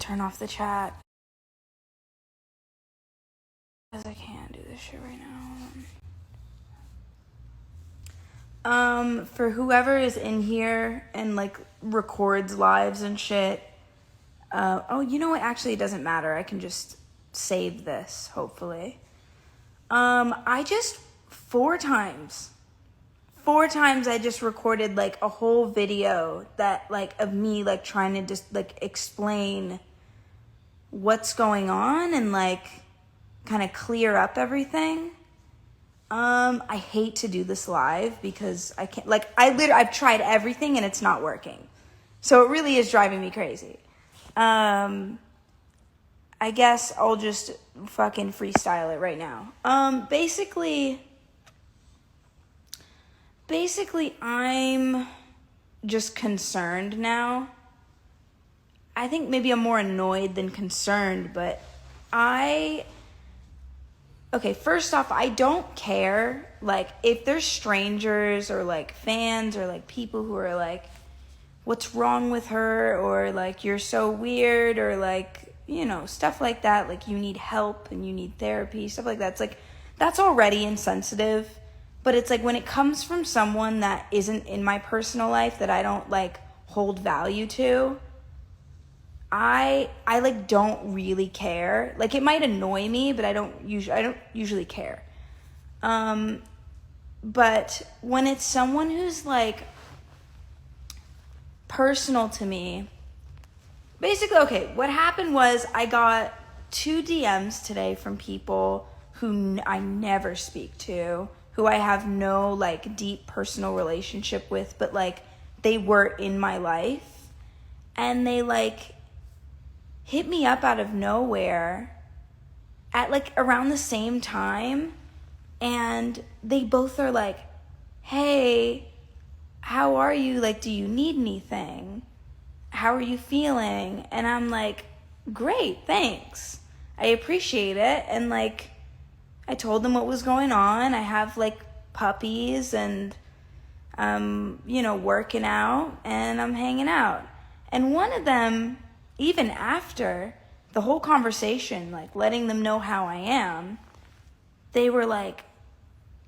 turn off the chat. Because I can't do this shit right now. For whoever is in here and like records lives and shit. Oh, you know what? Actually, it doesn't matter. I can just save this, hopefully. I just 4 times I just recorded like a whole video that like of me like trying to just like explain what's going on and like kind of clear up everything. I hate to do this live because I can't, like, I've tried everything and it's not working. So it really is driving me crazy. I guess I'll just fucking freestyle it right now. Basically, I'm just concerned now. I think maybe I'm more annoyed than concerned, but okay, first off, I don't care, like, if there's strangers or, like, fans or, like, people who are, like, what's wrong with her, or, like, you're so weird, or, like, you know, stuff like that, like, you need help and you need therapy, stuff like that. It's, like, that's already insensitive, but it's, like, when it comes from someone that isn't in my personal life that I don't, like, hold value to, I like don't really care. Like it might annoy me, but I don't usually care. But when it's someone who's like personal to me, basically, okay, what happened was I got 2 DMs today from people who I never speak to, who I have no like deep personal relationship with, but like they were in my life, and they like hit me up out of nowhere at like around the same time, and they both are like, hey, how are you? Like, do you need anything? How are you feeling? And I'm like, great, thanks. I appreciate it. And like, I told them what was going on. I have like puppies and you know, working out and I'm hanging out. And one of them, even after the whole conversation, like letting them know how I am, they were like,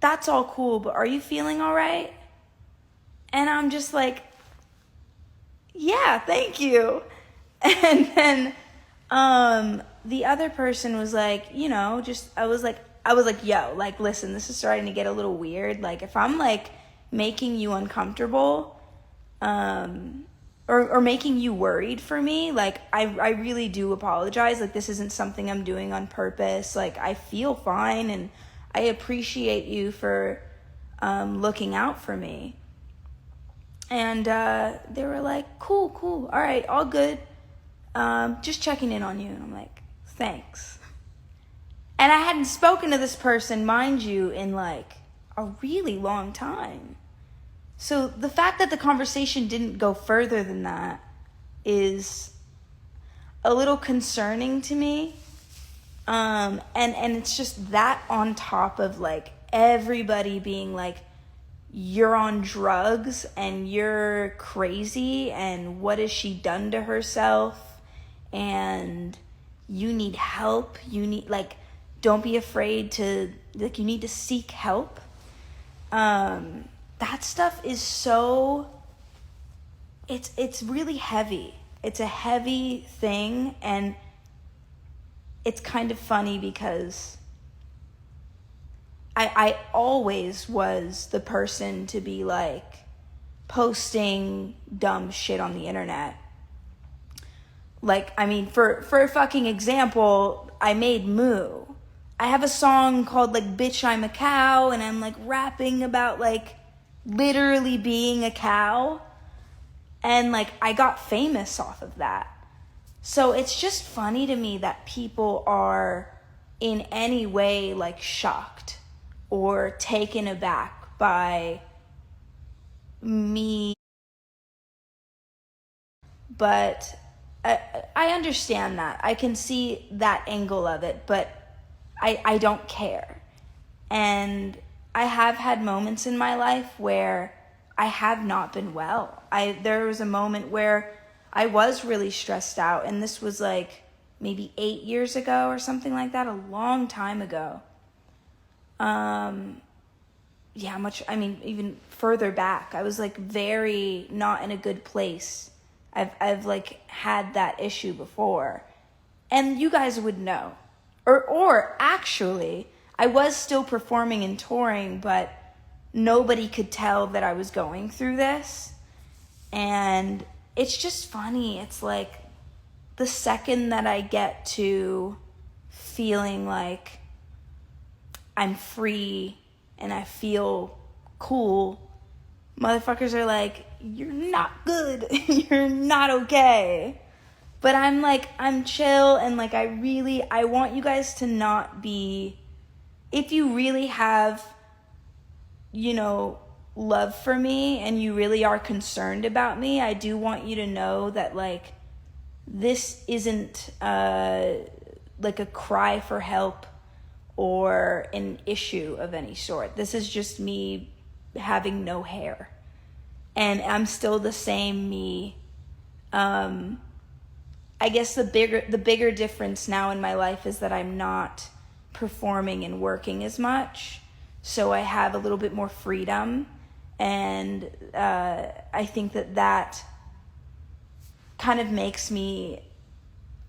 that's all cool, but are you feeling all right? And I'm just like, yeah, thank you. And then the other person was like, you know, just I was like, yo, like, listen, this is starting to get a little weird. Like, if I'm like making you uncomfortable, or making you worried for me, like, I really do apologize. Like, this isn't something I'm doing on purpose. Like, I feel fine, and I appreciate you for looking out for me. And they were like, cool, all right, all good. Just checking in on you. And I'm like, thanks. And I hadn't spoken to this person, mind you, in like a really long time. So the fact that the conversation didn't go further than that is a little concerning to me. And it's just that on top of like everybody being like, you're on drugs and you're crazy and what has she done to herself and you need help. You need, like, don't be afraid to, like, you need to seek help. That stuff is so, it's really heavy. It's a heavy thing, and it's kind of funny because I always was the person to be like posting dumb shit on the internet. Like, I mean, for a fucking example, I made Moo. I have a song called like Bitch I'm a Cow, and I'm like rapping about like literally being a cow, and like I got famous off of that. So it's just funny to me that people are in any way like shocked or taken aback by me. But I understand that. I can see that angle of it, but I don't care. And I have had moments in my life where I have not been well. There was a moment where I was really stressed out, and this was like maybe 8 years ago or something like that, a long time ago. Even further back, I was like very not in a good place. I've like had that issue before, and you guys would know. Or actually, I was still performing and touring, but nobody could tell that I was going through this. And it's just funny. It's like the second that I get to feeling like I'm free and I feel cool, motherfuckers are like, you're not good. You're not okay. But I'm like, I'm chill, and like I want you guys to not be, if you really have, love for me and you really are concerned about me, I do want you to know that like this isn't like a cry for help or an issue of any sort. This is just me having no hair. And I'm still the same me. I guess the bigger difference now in my life is that I'm not performing and working as much. So I have a little bit more freedom. And I think that kind of makes me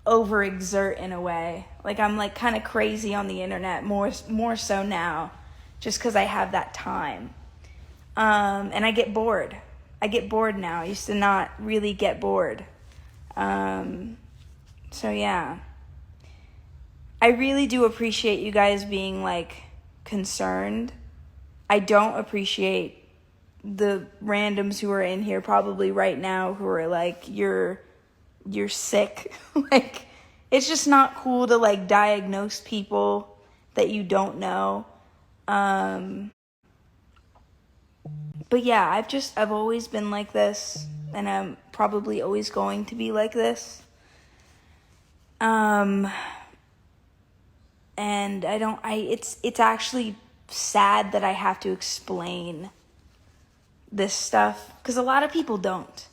overexert in a way. Like I'm like kind of crazy on the internet, more so now, just because I have that time. And I get bored. I get bored now. I used to not really get bored. So yeah. I really do appreciate you guys being like concerned. I don't appreciate the randoms who are in here probably right now who are like, you're sick. Like, it's just not cool to like diagnose people that you don't know. But yeah, I've always been like this, and I'm probably always going to be like this. And it's actually sad that I have to explain this stuff, because a lot of people don't.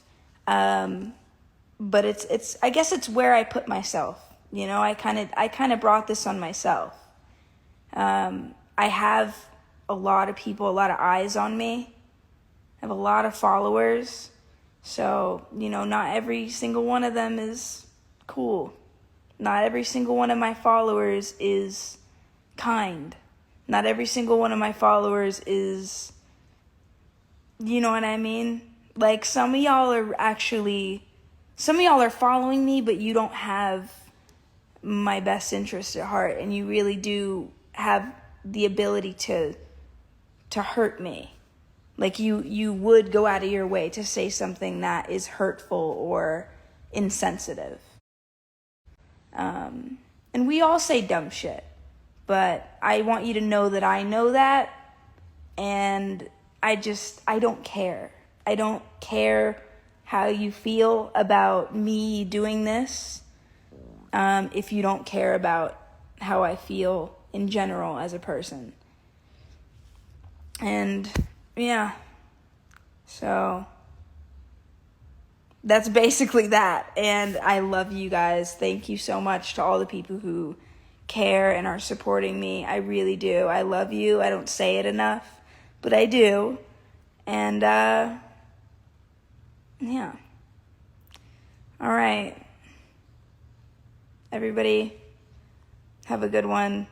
But it's I guess it's where I put myself. I kind of brought this on myself. I have a lot of people, a lot of eyes on me. I have a lot of followers. So, not every single one of them is cool. Not every single one of my followers is kind. Not every single one of my followers is, you know what I mean? Like some of y'all are following me, but you don't have my best interest at heart, and you really do have the ability to hurt me. Like you would go out of your way to say something that is hurtful or insensitive. And we all say dumb shit, but I want you to know that I know that, and I don't care. I don't care how you feel about me doing this, if you don't care about how I feel in general as a person. And yeah, so that's basically that. And I love you guys. Thank you so much to all the people who care and are supporting me. I really do. I love you. I don't say it enough, but I do. And yeah. All right. Everybody, have a good one.